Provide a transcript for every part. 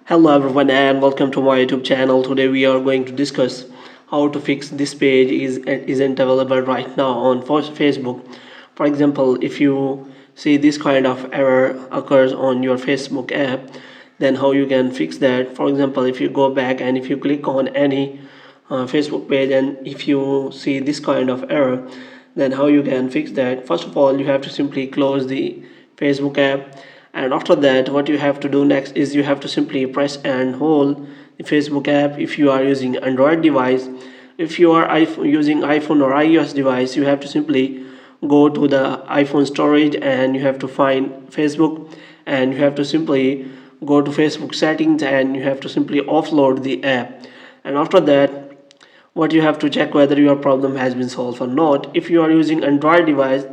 Hello everyone and welcome to my YouTube channel. Today we are going to discuss how to fix this page isn't available right now on Facebook. For example, if you see this kind of error occurs on your Facebook app, then how you can fix that. For example, if you go back and if you click on any Facebook page and if you see this kind of error, then how you can fix that. First of all, you have to simply close the Facebook app, and after that what you have to do next is you have to simply press and hold the Facebook app. If you are using Android device, if you are using iPhone or iOS device, you have to simply go to the iPhone storage and you have to find Facebook, and you have to simply go to Facebook settings and you have to simply offload the app. And after that, what you have to check whether your problem has been solved or not. If you are using Android device,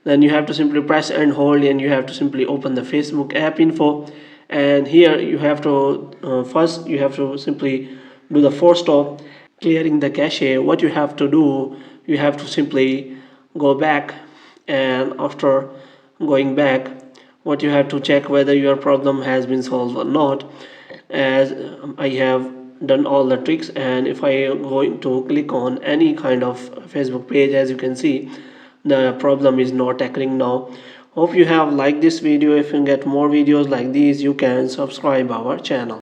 then you have to simply press and hold and you have to simply open the Facebook app info, and here you have to first you have to simply do the force stop clearing the cache. What you have to do, you have to simply go back, and after going back, what you have to check whether your problem has been solved or not. As I have done all the tricks, and if I am going to click on any kind of Facebook page, as you can see, the problem is not occurring now. Hope you have liked this video. If you get more videos like these, you can subscribe our channel.